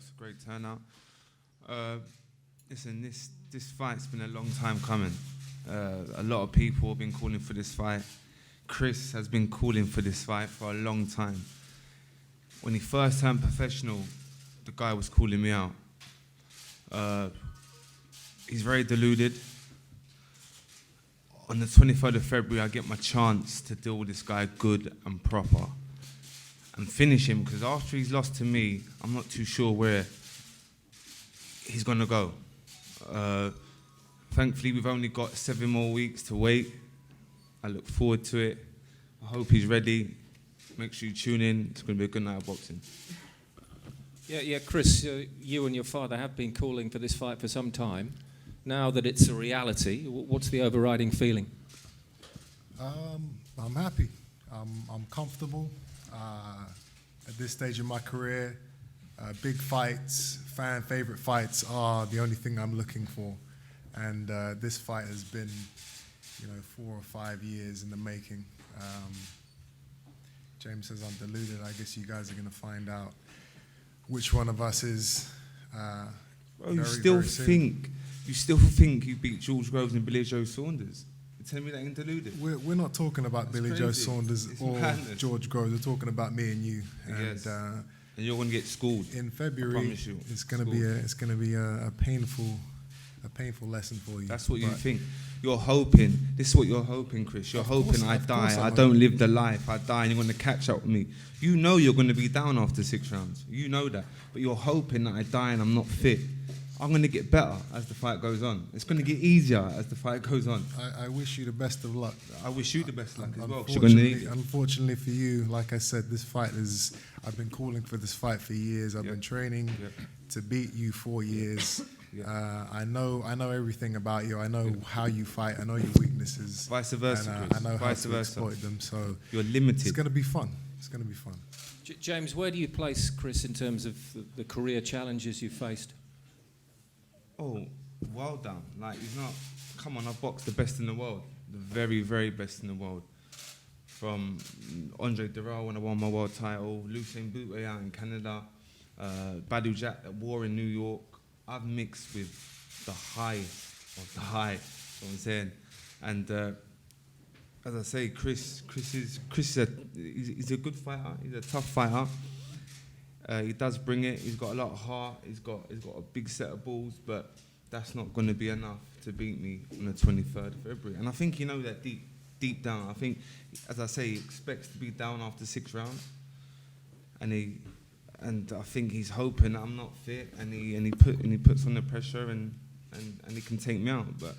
It's a great turnout. Listen, this fight's been a long time coming. A lot of people have been calling for this fight. Chris has been calling for this fight for a long time. When he first turned professional, the guy was calling me out. He's very deluded. On the 23rd of February, I get my chance to deal with this guy good and proper and finish him, because after he's lost to me, I'm not too sure where he's going to go. Thankfully, we've only got 7 more weeks to wait. I look forward to it. I hope he's ready. Make sure you tune in. It's going to be a good night of boxing. Yeah, Chris, you and your father have been calling for this fight for some time. Now that it's a reality, what's the overriding feeling? I'm happy. I'm comfortable. At this stage of my career, big fights, fan favorite fights are the only thing I'm looking for. And this fight has been, 4 or 5 years in the making. James says I'm deluded. I guess you guys are going to find out which one of us is. You still think you beat George Groves and Billy Joe Saunders? You're telling me that ain't deluded? We're not talking about Billy Joe Saunders or madness. George Groves. We're talking about me and you. Yes. And you're going to get schooled. In February, it's going to be a painful lesson for you. That's what you think. You're hoping. This is what you're hoping, Chris. You're hoping I die. I don't live the life. I die, and you're going to catch up with me. You know you're going to be down after 6 rounds. You know that. But you're hoping that I die and I'm not fit. I'm going to get better as the fight goes on. It's going to get easier as the fight goes on. I wish you the best of luck. I wish you the best of luck as well. Unfortunately for you, like I said, this fight is... I've been calling for this fight for years. I've been training to beat you 4 years. I know everything about you. I know how you fight. I know your weaknesses. Vice versa, and, I know how to exploit them. So you're limited. It's going to be fun. It's going to be fun. James, where do you place Chris in terms of the career challenges you've faced? Oh, well done. Like, he's not... Come on, I've boxed the best in the world. The very, very best in the world. From Andre Durrell when I won my world title, Lucien Boutte out in Canada, Badou Jack at War in New York. I've mixed with the highest of the high, you know what I'm saying? And as I say, Chris is a good fighter. He's a tough fighter. He does bring it. He's got a lot of heart. He's got a big set of balls, but that's not going to be enough to beat me on the 23rd of February. And I think you know that deep down. I think, as I say, he expects to be down after 6 rounds, and I think he's hoping that I'm not fit, and he puts on the pressure, and he can take me out. But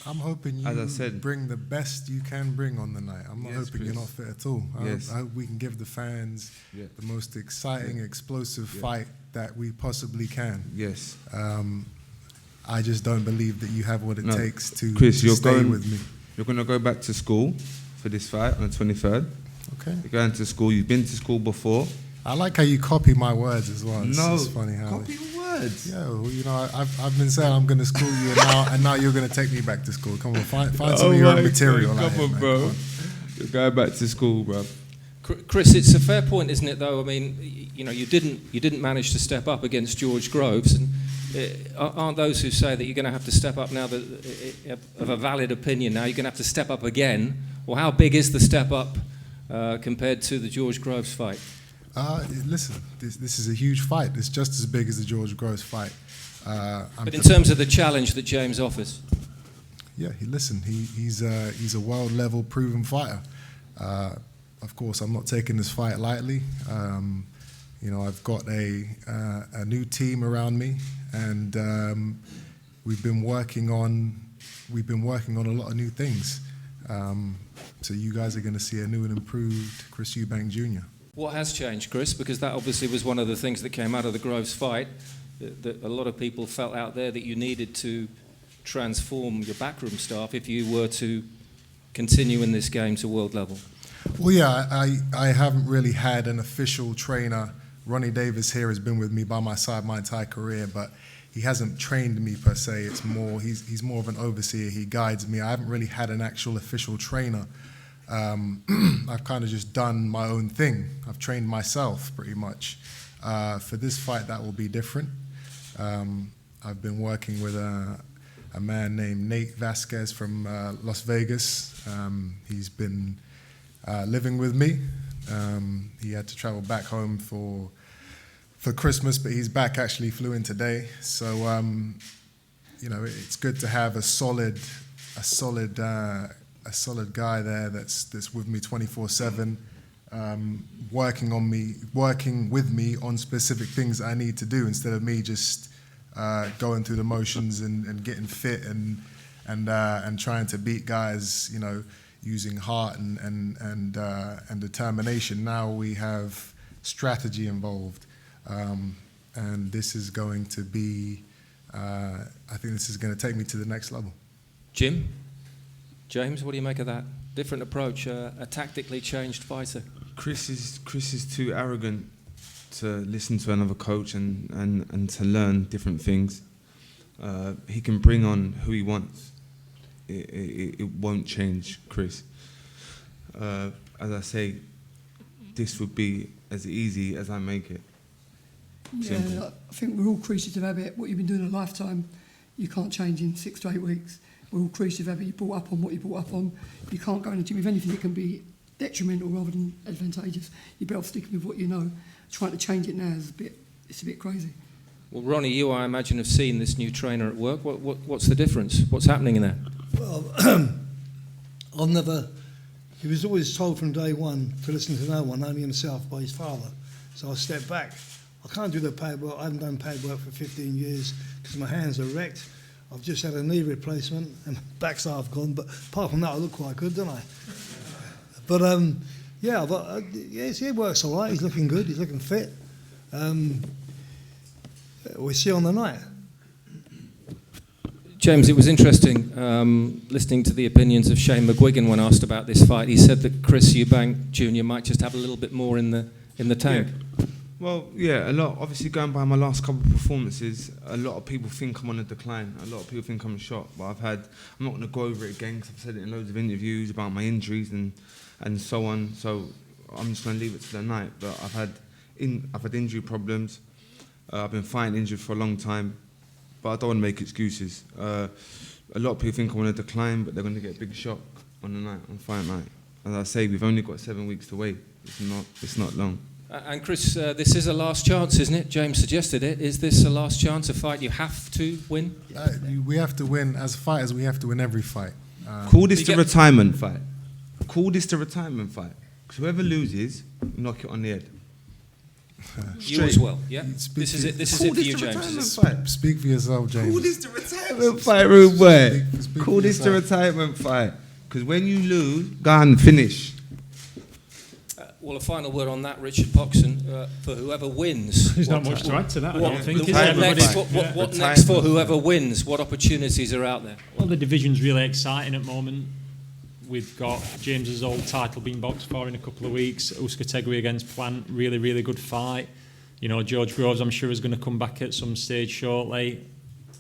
I'm hoping you, as I said, bring the best you can bring on the night. I'm not hoping Chris. You're not fit at all. I hope we can give the fans the most exciting, explosive fight that we possibly can. Yes. I just don't believe that you have what it takes to, Chris, to stay with me. You're going to go back to school for this fight on the 23rd. Okay. You're going to school. You've been to school before. I like how you copy my words as well. It's funny how copy your words. Yeah, well, I've been saying I'm going to school you, and now you're going to take me back to school. Come on, find some of your own material. Come on, bro. You're going back to school, bro. Chris, it's a fair point, isn't it? Though I mean, you didn't manage to step up against George Groves, and aren't those who say that you're going to have to step up now that of a valid opinion? Now you're going to have to step up again. Well, how big is the step up compared to the George Groves fight? Listen, this is a huge fight. It's just as big as the George Groves fight. But in terms of the challenge that James offers? Yeah, he's a world level proven fighter. Of course, I'm not taking this fight lightly. I've got a new team around me, and we've been working on a lot of new things. So you guys are going to see a new and improved Chris Eubank Jr. What has changed, Chris? Because that obviously was one of the things that came out of the Groves fight, that a lot of people felt out there that you needed to transform your backroom staff if you were to continue in this game to world level. Well, yeah, I haven't really had an official trainer. Ronnie Davis here has been with me by my side my entire career, but he hasn't trained me per se. It's more he's more of an overseer. He guides me. I haven't really had an actual official trainer. I've kind of just done my own thing. I've trained myself pretty much. For this fight, that will be different. I've been working with a man named Nate Vasquez from Las Vegas. He's been living with me. He had to travel back home for Christmas, but he's back. Actually, flew in today. So it's good to have a solid guy there that's with me 24/7, working with me on specific things I need to do, instead of me just going through the motions and getting fit and trying to beat guys, using heart and determination. Now we have strategy involved, and this is going to be. I think this is going to take me to the next level. James, what do you make of that? Different approach, a tactically changed fighter. Chris is too arrogant to listen to another coach and to learn different things. He can bring on who he wants. It won't change Chris. As I say, this would be as easy as I make it. Simple. Yeah, I think we're all creatures of habit. What you've been doing a lifetime, you can't change in 6 to 8 weeks. We're all creatures of habit. You brought up on what you brought up on. You can't go in the gym with anything that can be detrimental rather than advantageous. You're better off sticking with what you know. Trying to change it now is a bit crazy. Well, Ronnie, you, I imagine, have seen this new trainer at work. What's the difference? What's happening in there? Well, he was always told from day one to listen to no one, only himself, by his father. So I stepped back. I can't do the pad work. I haven't done pad work for 15 years because my hands are wrecked. I've just had a knee replacement and my back's half gone, but apart from that, I look quite good, don't I? But he works all right. He's looking good. He's looking fit. We'll see on the night. James, it was interesting listening to the opinions of Shane McGuigan when asked about this fight. He said that Chris Eubank Jr. might just have a little bit more in the tank. Yeah. Well, yeah, a lot. Obviously, going by my last couple of performances, a lot of people think I'm on a decline. A lot of people think I'm shot. But I'm not going to go over it again because I've said it in loads of interviews about my injuries and so on. So I'm just going to leave it to the night. But I've had injury problems. I've been fighting injured for a long time. But I don't want to make excuses. A lot of people think I'm on a decline, but they're going to get a big shock on the night, on fight night. As I say, we've only got 7 weeks to wait. It's not long. And Chris, this is a last chance, isn't it? James suggested it. Is this a last chance, a fight you have to win? We have to win. As fighters, we have to win every fight. Call this the retirement fight. Call this the retirement fight. Because whoever loses, knock it on the head. You as well, yeah? This is it for you, James. Speak for yourself, James. Call this the retirement fight, rude boy. Call this the retirement fight. Because when you lose, go and finish. Well, a final word on that, Richard Poxon, for whoever wins. There's not much to add to that, I don't think. What next for whoever wins? What opportunities are out there? Well, the division's really exciting at the moment. We've got James's old title being boxed for in a couple of weeks. Uskategui against Plant, really, really good fight. George Groves, I'm sure, is going to come back at some stage shortly.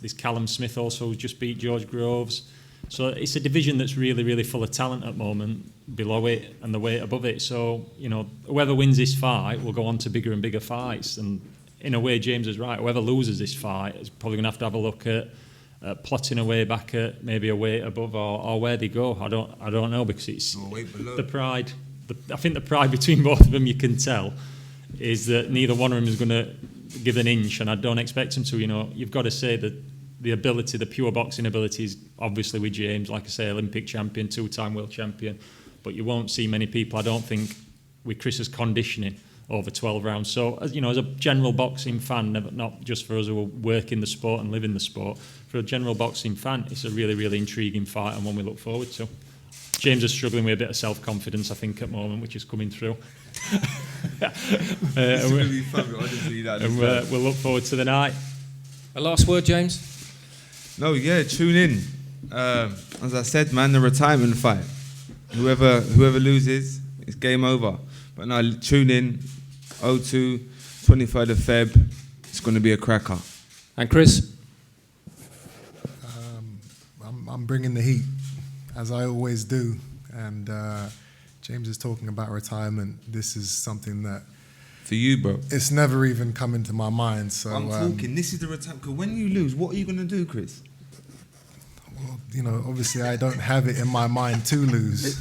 This Callum Smith also just beat George Groves. So it's a division that's really, really full of talent at the moment, below it and the weight above it. So, whoever wins this fight will go on to bigger and bigger fights. And in a way, James is right. Whoever loses this fight is probably going to have a look at plotting a way back at maybe a weight above or where they go. I don't know, because it's the pride. I think the pride between both of them, you can tell, is that neither one of them is going to give an inch, and I don't expect them to. You've got to say that the ability, the pure boxing ability, is obviously with James, like I say, Olympic champion, 2-time world champion, but you won't see many people, I don't think, with Chris's conditioning over 12 rounds. So, as a general boxing fan, not just for us who work in the sport and live in the sport, for a general boxing fan, it's a really, really intriguing fight and one we look forward to. James is struggling with a bit of self-confidence, I think, at the moment, which is coming through. It's going to be fun, honestly. We'll look forward to the night. A last word, James? No, yeah, tune in. As I said, man, the retirement fight. Whoever loses, it's game over. But now, tune in. 02, 23rd of Feb. It's going to be a cracker. And Chris? I'm bringing the heat, as I always do. And James is talking about retirement. This is something that For you, bro. It's never even come into my mind. So I'm talking. This is the return. Because when you lose, what are you gonna do, Chris? well, you know, obviously I don't have it in my mind to lose.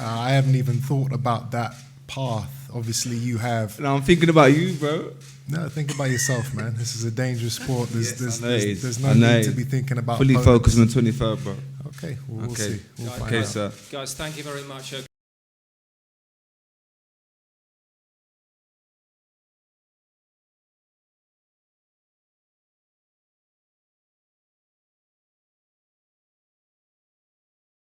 I haven't even thought about that path. Obviously, you have. No, I'm thinking about you, bro. No, think about yourself, man. This is a dangerous sport. Yes, I know it is. There's no I know need to it. be thinking about Fully opponents. focused on the 23rd, bro. Okay, we'll Okay. see. We'll find Okay, out. sir. Guys, thank you very much.